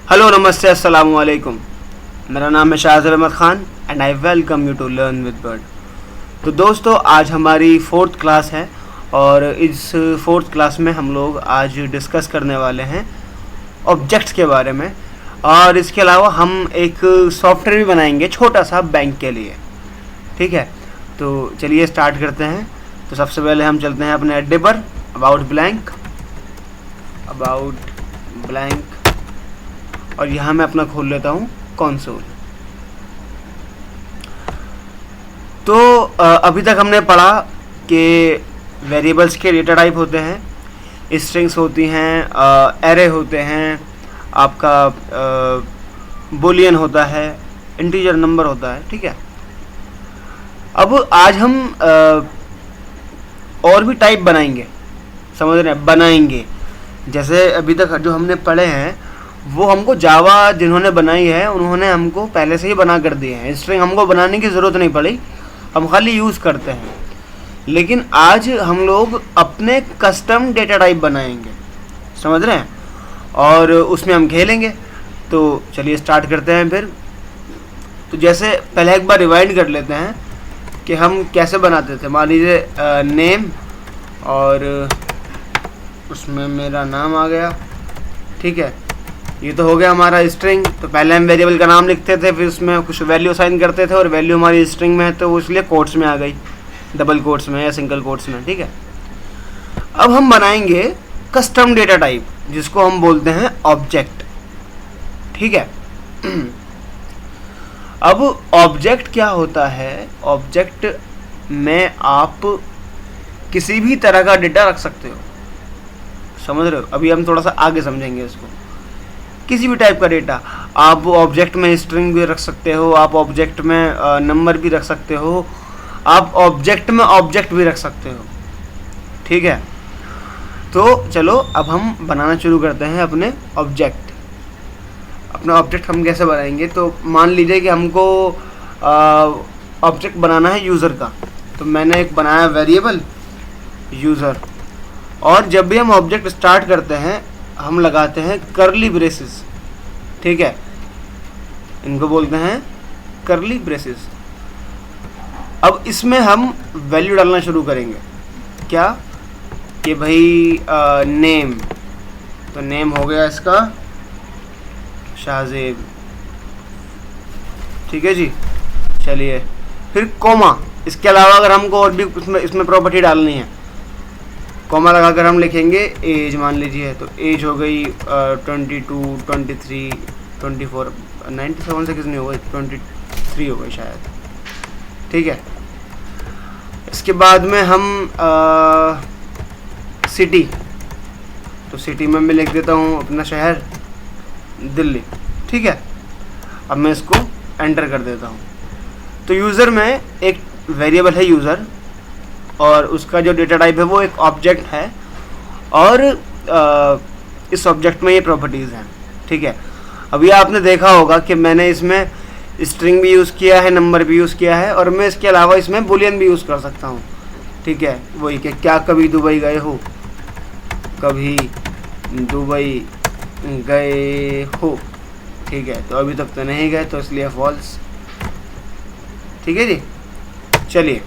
Hello नमस्ते अस्सलाम वालेकुम। मेरा नाम है Shahzeb Ahmed Khan and I welcome you to learn with bird. तो दोस्तों, आज हमारी 4th क्लास है और इस 4th क्लास में हम लोग आज डिस्कस करने वाले हैं ऑब्जेक्ट्स के बारे में, और इसके अलावा हम एक सॉफ्टवेयर भी बनाएंगे छोटा सा बैंक के लिए। ठीक है, तो चलिए स्टार्ट करते हैं। तो सबसे पहले हम चलते हैं अपने अड्डे पर, अबाउट ब्लैंक, और यहाँ मैं अपना खोल लेता हूँ कंसोल। तो अभी तक हमने पढ़ा कि वेरिएबल्स के डेटा टाइप होते हैं, स्ट्रिंग्स होती हैं, एरे होते हैं, आपका बुलियन होता है, इंटीजर नंबर होता है। ठीक है, अब आज हम और भी टाइप बनाएंगे, समझ रहे हैं, बनाएंगे। जैसे अभी तक जो हमने पढ़े हैं वो हमको जावा जिन्होंने बनाई है उन्होंने हमको पहले से ही बना कर दिए हैं, स्ट्रिंग हमको बनाने की ज़रूरत नहीं पड़ी, हम खाली यूज़ करते हैं। लेकिन आज हम लोग अपने कस्टम डेटा टाइप बनाएंगे, समझ रहे हैं, और उसमें हम खेलेंगे। तो चलिए स्टार्ट करते हैं फिर। तो जैसे पहले एक बार रिवाइंड कर लेते हैं कि हम कैसे बनाते थे। मान लीजिए नेम, और उसमें मेरा नाम आ गया। ठीक है, ये तो हो गया हमारा स्ट्रिंग। तो पहले हम वेरिएबल का नाम लिखते थे, फिर उसमें कुछ वैल्यू असाइन करते थे, और वैल्यू हमारी स्ट्रिंग में है तो वो इसलिए कोट्स में आ गई, डबल कोट्स में या सिंगल कोट्स में। ठीक है, अब हम बनाएंगे कस्टम डेटा टाइप जिसको हम बोलते हैं ऑब्जेक्ट। ठीक है, अब ऑब्जेक्ट क्या होता है? ऑब्जेक्ट में आप किसी भी तरह का डेटा रख सकते हो, समझ रहे हो। अभी हम थोड़ा सा आगे समझेंगे इसको। किसी भी टाइप का डेटा आप ऑब्जेक्ट में स्ट्रिंग भी रख सकते हो, आप ऑब्जेक्ट में नंबर भी रख सकते हो, आप ऑब्जेक्ट में ऑब्जेक्ट भी रख सकते हो। ठीक है, तो चलो अब हम बनाना शुरू करते हैं अपने ऑब्जेक्ट। अपना ऑब्जेक्ट हम कैसे बनाएंगे? तो मान लीजिए कि हमको ऑब्जेक्ट बनाना है यूज़र का। तो मैंने एक बनाया वेरिएबल यूज़र, और जब भी हम ऑब्जेक्ट स्टार्ट करते हैं हम लगाते हैं कर्ली ब्रेसेस। ठीक है, इनको बोलते हैं कर्ली ब्रेसेस। अब इसमें हम वैल्यू डालना शुरू करेंगे। क्या कि भाई नेम, तो नेम हो गया इसका शाहज़ेब। ठीक है जी, चलिए फिर कोमा। इसके अलावा अगर हमको और भी इसमें प्रॉपर्टी डालनी है, कॉमा लगाकर हम लिखेंगे एज, मान लीजिए, तो एज हो गई 22, 23, 24, 97 से किसने हो गई, 23 हो गई शायद। ठीक है, इसके बाद में हम सिटी, तो सिटी में मैं लिख देता हूँ अपना शहर दिल्ली। ठीक है, अब मैं इसको एंटर कर देता हूँ। तो यूज़र में एक वेरिएबल है यूज़र, और उसका जो डेटा टाइप है वो एक ऑब्जेक्ट है, और इस ऑब्जेक्ट में ये प्रॉपर्टीज़ हैं। ठीक है, अभी आपने देखा होगा कि मैंने इसमें स्ट्रिंग भी यूज़ किया है, नंबर भी यूज़ किया है, और मैं इसके अलावा इसमें बुलियन भी यूज़ कर सकता हूँ। ठीक है, वही कि क्या कभी दुबई गए हो, कभी दुबई गए हो। ठीक है, तो अभी तक तो नहीं गए, तो इसलिए फॉल्स। ठीक है जी, चलिए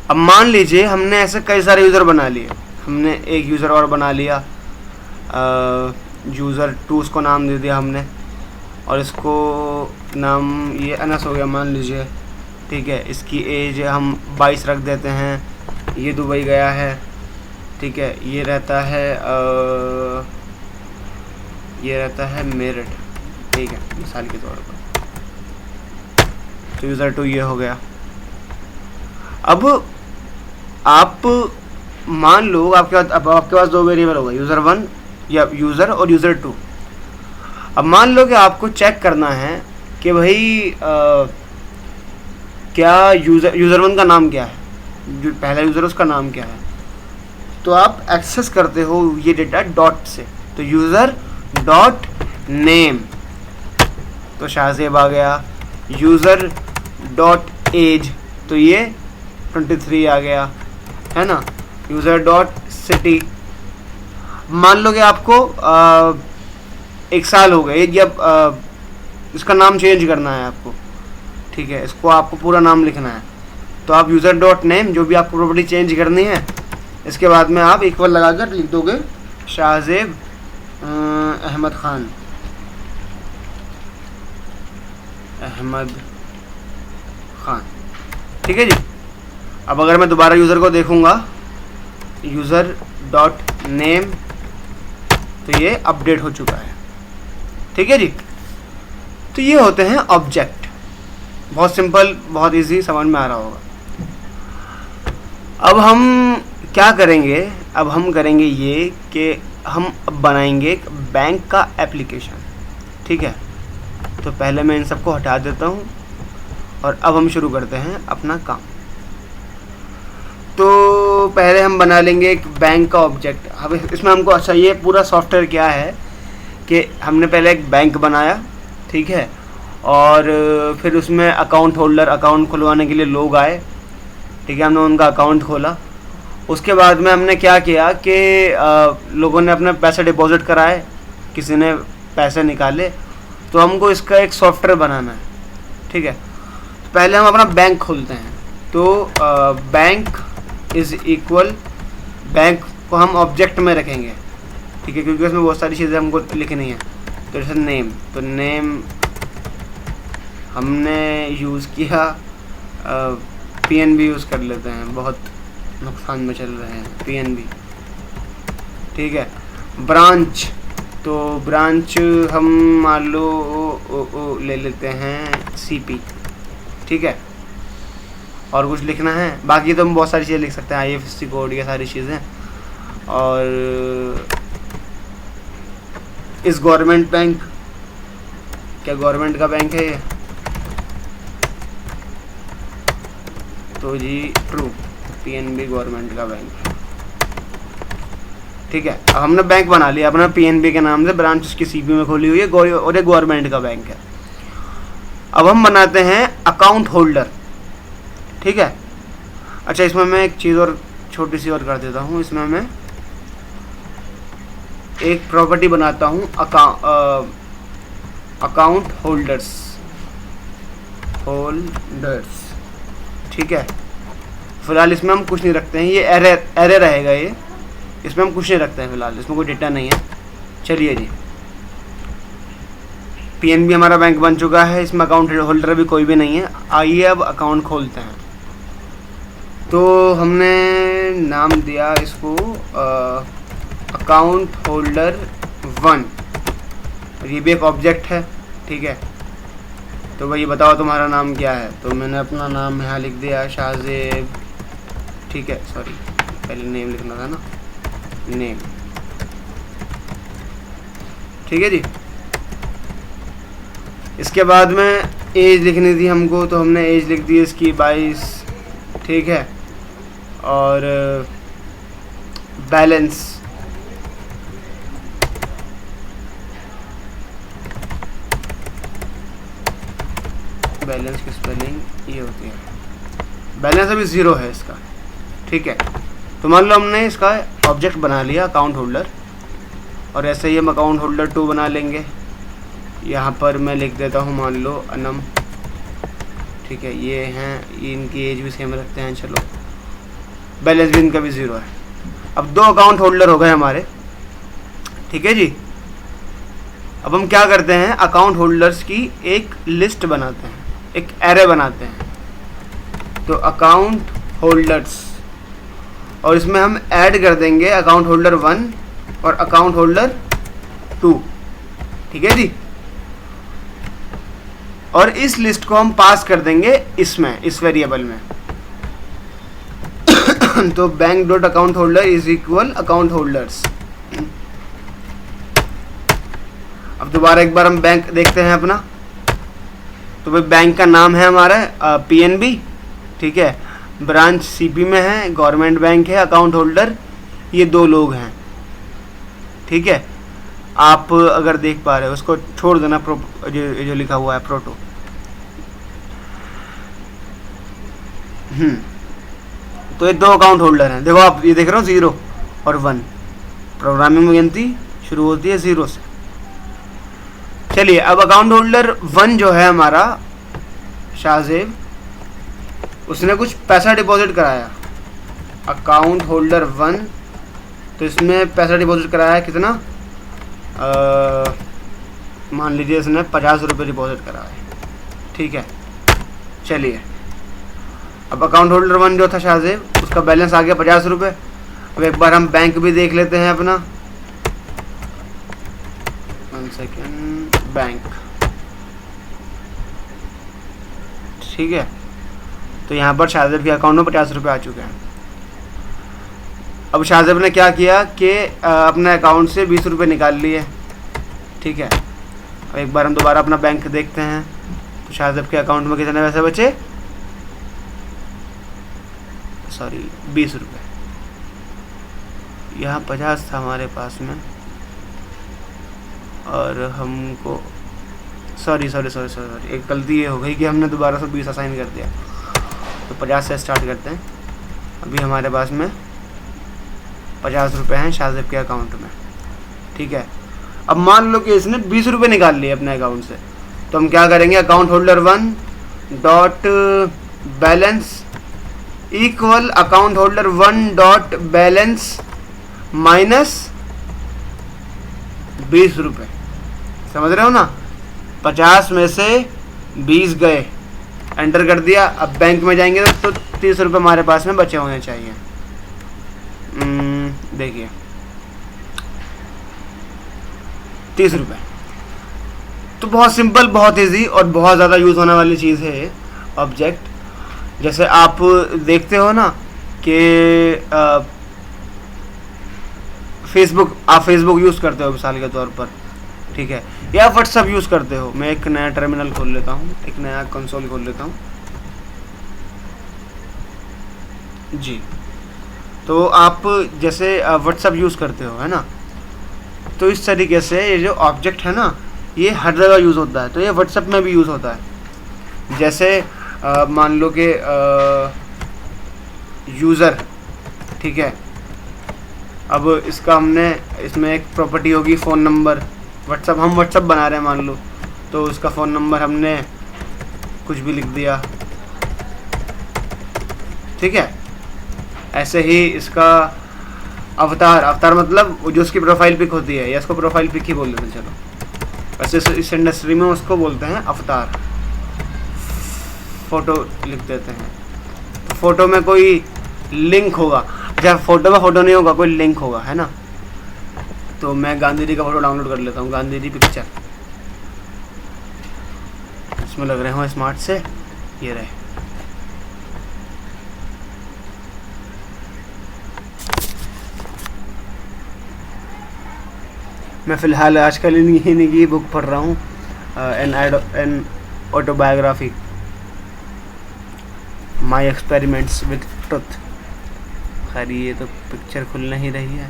अब मान लीजिए हमने ऐसे कई सारे यूज़र बना लिए। हमने एक यूज़र और बना लिया, यूज़र 2, उसको नाम दे दिया हमने, और इसको नाम ये अनस हो गया मान लीजिए। ठीक है, इसकी एज हम 22 रख देते हैं, ये दुबई गया है। ठीक है, ये रहता है मेरठ। ठीक है, मिसाल के तौर पर, तो यूज़र 2 ये हो गया। अब आप मान लो आपके पास 2 वेरिएबल होगा, यूज़र 1 या यूज़र और यूज़र 2। अब मान लो कि आपको चेक करना है कि भाई क्या यूज़र 1 का नाम क्या है, जो पहला यूज़र उसका नाम क्या है। तो आप एक्सेस करते हो ये डेटा डॉट से, तो यूज़र डॉट नेम, तो शाहज़ेब आ गया। यूज़र डॉट एज, तो ये 23 आ गया, है ना। यूज़र डॉट सिटी, मान लो कि आपको 1 साल हो गए ये। अब इसका नाम चेंज करना है आपको, ठीक है, इसको आपको पूरा नाम लिखना है। तो आप यूज़र डॉट नेम जो भी आपको प्रॉपर्टी चेंज करनी है, इसके बाद में आप इक्वल लगाकर लिख दोगे शाहजेब अहमद खान, अहमद खान, ठीक है जी। अब अगर मैं दोबारा यूज़र को देखूंगा, यूज़र डॉट नेम, तो ये अपडेट हो चुका है, ठीक है जी। तो ये होते हैं ऑब्जेक्ट, बहुत सिंपल, बहुत इजी, समझ में आ रहा होगा। अब हम क्या करेंगे, अब हम करेंगे ये कि हम बनाएंगे एक बैंक का एप्लीकेशन, ठीक है। तो पहले मैं इन सबको हटा देता हूँ और अब हम शुरू करते हैं अपना काम। तो पहले हम बना लेंगे एक बैंक का ऑब्जेक्ट। अब इसमें हमको, अच्छा ये पूरा सॉफ्टवेयर क्या है कि हमने पहले एक बैंक बनाया, ठीक है, और फिर उसमें अकाउंट होल्डर, अकाउंट खुलवाने के लिए लोग आए, ठीक है, हमने उनका अकाउंट खोला। उसके बाद में हमने क्या किया कि लोगों ने अपने पैसे डिपॉजिट कराए, किसी ने पैसे निकाले, तो हमको इसका एक सॉफ्टवेयर बनाना है, ठीक है। तो पहले हम अपना बैंक खोलते हैं। तो बैंक इज़ इक्वल, बैंक को हम ऑब्जेक्ट में रखेंगे, ठीक है, क्योंकि उसमें बहुत सारी चीज़ें हमको लिखनी है। तो जैसे नेम, तो नेम हमने यूज़ किया, PNB यूज़ कर लेते हैं, बहुत नुकसान में चल रहे हैं PNB, ठीक है। ब्रांच, तो ब्रांच हम मान लो ले लेते हैं CP, ठीक है। और कुछ लिखना है, बाकी तो हम बहुत सारी चीज़ें लिख सकते हैं, IFSC कोड, ये सारी चीज़ें। और इस गवर्नमेंट बैंक, क्या गवर्नमेंट का बैंक है ये? तो जी ट्रू, PNB गवर्नमेंट का बैंक है, ठीक है। अब हमने बैंक बना लिया अपना PNB के नाम से, ब्रांच उसकी CP में खोली हुई है और ये गवर्नमेंट का बैंक है। अब हम बनाते हैं अकाउंट होल्डर, ठीक है। अच्छा, इसमें मैं एक चीज़ और छोटी सी और कर देता हूँ, इसमें मैं एक प्रॉपर्टी बनाता हूँ अकाउंट होल्डर्स, ठीक है। फिलहाल इसमें हम कुछ नहीं रखते हैं, ये एरे रहेगा, ये इसमें हम कुछ नहीं रखते हैं फिलहाल, इसमें कोई डेटा नहीं है। चलिए जी, PNB हमारा बैंक बन चुका है, इसमें अकाउंट होल्डर भी कोई भी नहीं है। आइए अब अकाउंट खोलते हैं। तो हमने नाम दिया इसको अकाउंट होल्डर 1, और ये भी एक ऑब्जेक्ट है, ठीक है। तो भाई बताओ तुम्हारा नाम क्या है? तो मैंने अपना नाम यहाँ लिख दिया शाहजेब, ठीक है, सॉरी पहले नेम लिखना था ना, नेम, ठीक है जी। इसके बाद में एज लिखनी थी हमको, तो हमने एज लिख दी इसकी 22, ठीक है। और बैलेंस, बैलेंस की स्पेलिंग ये होती है, बैलेंस अभी 0 है इसका, ठीक है। तो मान लो हमने इसका ऑब्जेक्ट बना लिया अकाउंट होल्डर, और ऐसे ही हम अकाउंट होल्डर 2 बना लेंगे। यहाँ पर मैं लिख देता हूँ मान लो अनम, ठीक है, ये हैं, ये इनकी एज भी सेम रखते हैं, चलो, बैलेंस भी इनका भी 0 है। अब 2 अकाउंट होल्डर हो गए हमारे, ठीक है जी। अब हम क्या करते हैं, अकाउंट होल्डर्स की एक लिस्ट बनाते हैं, एक एरे बनाते हैं। तो अकाउंट होल्डर्स, और इसमें हम ऐड कर देंगे अकाउंट होल्डर 1 और अकाउंट होल्डर 2, ठीक है जी। और इस लिस्ट को हम पास कर देंगे इसमें, इस वेरिएबल में। तो bank dot account holder is equal account holders. अब दोबारा एक बार हम बैंक देखते हैं अपना। तो भाई बैंक का नाम है हमारा PNB, ठीक है, ब्रांच CP में है, गवर्नमेंट बैंक है, अकाउंट होल्डर ये 2 लोग हैं, ठीक है। आप अगर देख पा रहे हो उसको छोड़ देना, जो लिखा हुआ है प्रोटो। तो ये 2 अकाउंट होल्डर हैं, देखो आप ये देख रहे हो 0 और 1, प्रोग्रामिंग में गिनती शुरू होती है 0 से, चलिए अब अकाउंट होल्डर 1 जो है हमारा शाहजेब, उसने कुछ पैसा डिपॉजिट कराया। अकाउंट होल्डर 1, तो इसमें पैसा डिपॉजिट कराया है कितना, मान लीजिए इसने 50 रुपये डिपॉजिट कराया है, ठीक है। चलिए अब अकाउंट होल्डर 1 जो था शाहजेब, उसका बैलेंस आ गया 50 रुपये। अब एक बार हम बैंक भी देख लेते हैं अपना, 1 सेकेंड, बैंक, ठीक है। तो यहाँ पर शाहजेब के अकाउंट में 50 रुपये आ चुके हैं। अब शाहजेब ने क्या किया कि अपने अकाउंट से 20 रुपये निकाल लिए, ठीक है। अब एक बार हम दोबारा अपना बैंक देखते हैं, तो शाहजेब के अकाउंट में कितने पैसे बचे, सॉरी 20 रुपये। यहाँ 50 था हमारे पास में, और हमको सॉरी एक गलती ये हो गई कि हमने दोबारा से 20 असाइन कर दिया। तो 50 से स्टार्ट करते हैं। अभी हमारे पास में 50 रुपये हैं शाहजेब के अकाउंट में, ठीक है। अब मान लो कि इसने 20 रुपये निकाल लिए अपने अकाउंट से, तो हम क्या करेंगे, account holder 1 dot balance equal account holder 1 dot balance minus 20 रुपये। समझ रहे हो ना, 50 में से 20 गए, एंटर कर दिया। अब बैंक में जाएंगे तो 30 रुपये हमारे पास में बचे होने चाहिए। देखिए 30 रुपये। तो बहुत सिंपल, बहुत इजी और बहुत ज़्यादा यूज़ होने वाली चीज़ है ऑब्जेक्ट। जैसे आप देखते हो ना कि आप फेसबुक यूज़ करते हो मिसाल के तौर पर, ठीक है, या व्हाट्सअप यूज़ करते हो। मैं एक नया टर्मिनल खोल लेता हूँ, एक नया कंसोल खोल लेता हूँ जी। तो आप जैसे व्हाट्सअप यूज़ करते हो, है ना, तो इस तरीके से ये जो ऑब्जेक्ट है ना, ये हर जगह यूज़ होता है। तो ये व्हाट्सअप में भी यूज़ होता है। जैसे मान लो कि यूज़र, ठीक है, अब इसका हमने, इसमें एक प्रॉपर्टी होगी फ़ोन नंबर। व्हाट्सअप, हम व्हाट्सअप बना रहे हैं मान लो, तो उसका फ़ोन नंबर हमने कुछ भी लिख दिया, ठीक है। ऐसे ही इसका अवतार मतलब जो उसकी प्रोफाइल पिक होती है, या इसको प्रोफाइल पिक ही बोल देते हैं, चलो। वैसे इस इंडस्ट्री में उसको बोलते हैं अवतार। फ़ोटो लिख देते हैं, तो फ़ोटो में कोई लिंक होगा। जब फ़ोटो में फ़ोटो नहीं होगा, कोई लिंक होगा, है ना। तो मैं गांधी जी का फ़ोटो डाउनलोड कर लेता हूँ, गांधी जी पिक्चर, इसमें लग रहे हो स्मार्ट से, ये रहे। मैं फ़िलहाल आजकल इन्हीं की बुक पढ़ रहा हूँ, an autobiography, my experiments with truth. खैर ये तो पिक्चर खुल नहीं रही है,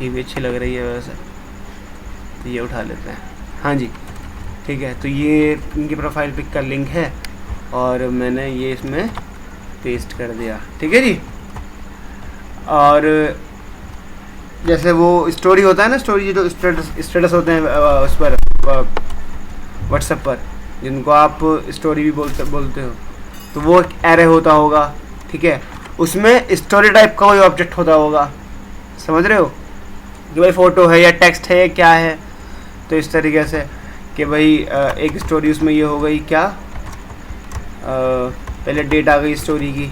ये भी अच्छी लग रही है वैसे, तो ये उठा लेते हैं। हाँ जी, ठीक है। तो ये इनकी प्रोफाइल पिक का लिंक है, और मैंने ये इसमें पेस्ट कर दिया, ठीक है जी। और जैसे वो स्टोरी होता है ना, स्टोरी जो स्टेटस होते हैं उस पर व्हाट्सएप पर, जिनको आप स्टोरी भी बोलते हो, तो वो एक एरे होता होगा, ठीक है। उसमें स्टोरी टाइप का कोई ऑब्जेक्ट होता होगा, समझ रहे हो, कि भाई फ़ोटो है या टेक्स्ट है या क्या है। तो इस तरीके से कि भाई एक स्टोरी उसमें ये हो गई क्या, पहले डेट आ गई स्टोरी की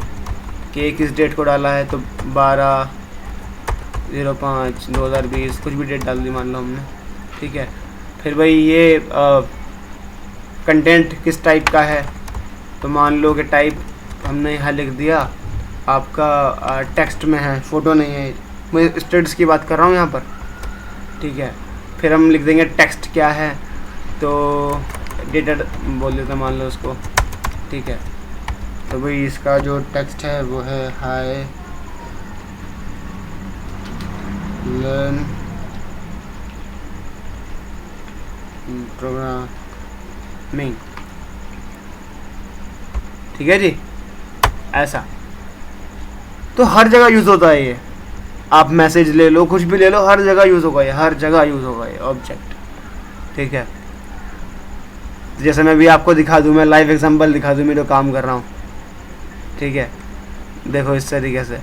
कि किस डेट को डाला है, तो 12/05/2020 कुछ भी डेट डाल दी मान लो हमने, ठीक है। फिर भाई ये कंटेंट किस टाइप का है, तो मान लो कि टाइप हमने यहाँ लिख दिया आपका टेक्स्ट में है, फ़ोटो नहीं है। मैं स्टेटस की बात कर रहा हूँ यहाँ पर, ठीक है। फिर हम लिख देंगे टेक्स्ट क्या है, तो डेटा बोल देते हैं मान लो उसको, ठीक है। तो भाई इसका जो टेक्स्ट है वो है हाय लर्न प्रोग्रामिंग, ठीक है जी। ऐसा तो हर जगह यूज़ होता है ये। आप मैसेज ले लो, कुछ भी ले लो, हर जगह यूज़ होगा ये, हर जगह यूज़ होगा ये ऑब्जेक्ट, ठीक है। जैसे मैं भी आपको दिखा दूँ, मैं लाइव एग्जांपल दिखा दूँ, मैं जो काम कर रहा हूँ, ठीक है। देखो इस तरीके से,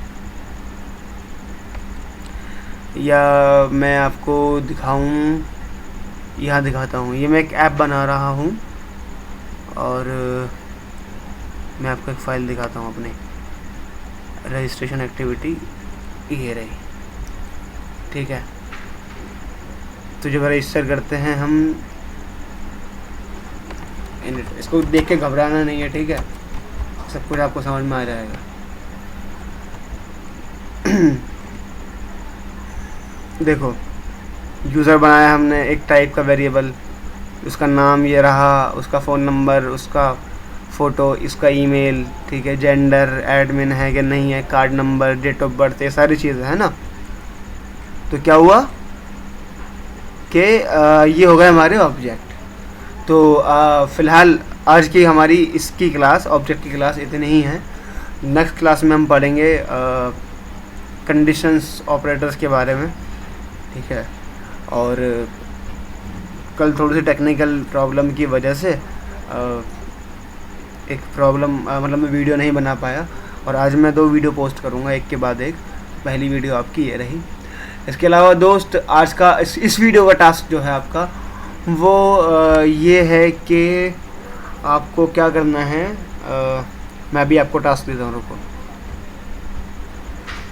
या मैं आपको दिखाऊं, यहाँ दिखाता हूँ। ये मैं एक ऐप बना रहा हूँ और मैं आपको एक फ़ाइल दिखाता हूँ अपनी रजिस्ट्रेशन एक्टिविटी, ये रही, ठीक है। तो जब रजिस्टर करते हैं हम, इसको देख के घबराना नहीं है, ठीक है, सब कुछ आपको समझ में आ जाएगा। देखो यूज़र बनाया हमने एक टाइप का वेरिएबल, उसका नाम ये रहा, उसका फ़ोन नंबर, उसका फ़ोटो, इसका ईमेल, ठीक है, जेंडर, एडमिन है कि नहीं है, card number, date of birth, ये सारी चीज़ें है ना। तो क्या हुआ कि ये हो गए हमारे ऑब्जेक्ट। तो फ़िलहाल आज की हमारी इसकी क्लास, ऑब्जेक्ट की क्लास इतनी ही है। नेक्स्ट क्लास में हम पढ़ेंगे कंडीशंस ऑपरेटर्स के बारे में, ठीक है। और कल थोड़ी सी टेक्निकल प्रॉब्लम की वजह से एक प्रॉब्लम मतलब मैं वीडियो नहीं बना पाया, और आज मैं 2 वीडियो पोस्ट करूँगा एक के बाद एक। पहली वीडियो आपकी ये रही। इसके अलावा दोस्त, आज का इस वीडियो का टास्क जो है आपका, वो ये है कि आपको क्या करना है। मैं अभी आपको टास्क देता हूँ, रुको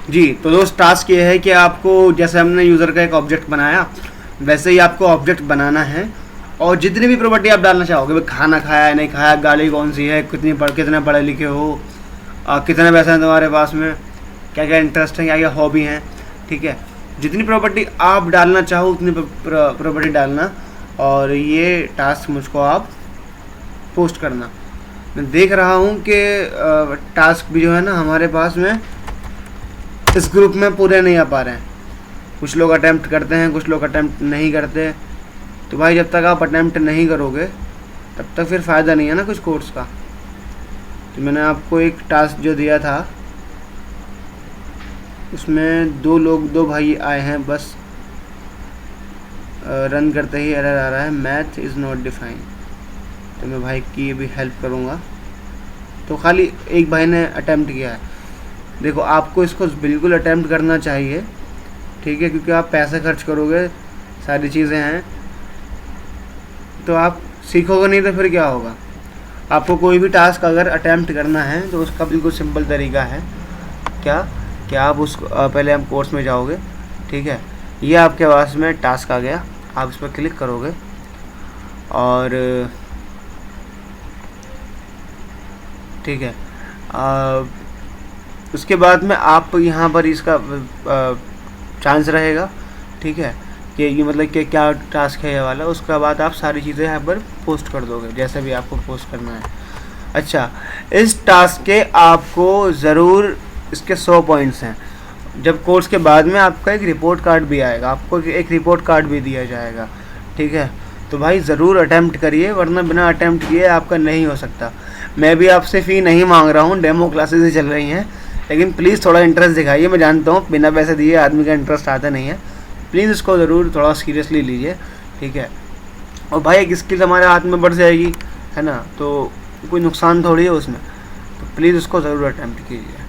जी। तो दोस्त टास्क ये है कि आपको, जैसे हमने यूज़र का एक ऑब्जेक्ट बनाया, वैसे ही आपको ऑब्जेक्ट बनाना है, और जितनी भी प्रॉपर्टी आप डालना चाहोगे, भाई खाना खाया है नहीं खाया, गाड़ी कौन सी है, कितने पढ़े लिखे हो, कितने पैसे हैं तुम्हारे पास में, क्या क्या इंटरेस्ट है, क्या क्या हॉबी हैं, ठीक है। जितनी प्रॉपर्टी आप डालना चाहो उतनी प्रॉपर्टी डालना, और ये टास्क मुझको आप पोस्ट करना। मैं देख रहा हूँ कि टास्क भी जो है ना हमारे पास में इस ग्रुप में पूरे नहीं आ पा रहे हैं। कुछ लोग अटैम्प्ट करते हैं, कुछ लोग अटैम्प्ट नहीं करते। तो भाई जब तक आप अटैम्प्ट नहीं करोगे तब तक फिर फ़ायदा नहीं है ना कुछ कोर्स का। तो मैंने आपको एक टास्क जो दिया था उसमें 2 भाई आए हैं बस। रन करते ही एरर आ रहा है, मैथ इज़ नॉट डिफाइंड। तो मैं भाई की भी हेल्प करूँगा। तो खाली एक भाई ने अटैम्प्ट किया है। देखो आपको इसको बिल्कुल अटैम्प्ट करना चाहिए, ठीक है, क्योंकि आप पैसे खर्च करोगे, सारी चीज़ें हैं, तो आप सीखोगे नहीं तो फिर क्या होगा। आपको कोई भी टास्क अगर अटैम्प्ट करना है तो उसका बिल्कुल सिंपल तरीका है, क्या आप उसको पहले हम कोर्स में जाओगे, ठीक है। ये आपके पास में टास्क आ गया, आप इस पर क्लिक करोगे और ठीक है, उसके बाद में आप यहाँ पर इसका चांस रहेगा, ठीक है, कि ये मतलब कि क्या टास्क है ये वाला। उसके बाद आप सारी चीज़ें यहाँ पर पोस्ट कर दोगे जैसे भी आपको पोस्ट करना है। अच्छा, इस टास्क के आपको ज़रूर इसके 100 पॉइंट्स हैं। जब कोर्स के बाद में आपका एक रिपोर्ट कार्ड भी आएगा, आपको एक रिपोर्ट कार्ड भी दिया जाएगा, ठीक है। तो भाई ज़रूर अटैम्प्ट करिए, वरना बिना अटैम्प्ट किए आपका नहीं हो सकता। मैं भी आपसे फ़ी नहीं मांग रहा हूँ, डेमो क्लासेस ही चल रही हैं, लेकिन प्लीज़ थोड़ा इंटरेस्ट दिखाइए। मैं जानता हूँ बिना पैसे दिए आदमी का इंटरेस्ट आता नहीं है, प्लीज़ इसको ज़रूर थोड़ा सीरियसली लीजिए, ठीक है। और भाई एक स्किल हमारे हाथ में बढ़ जाएगी, है ना, तो कोई नुकसान थोड़ी है उसमें। तो प्लीज़ उसको ज़रूर अटैम्प्ट कीजिए।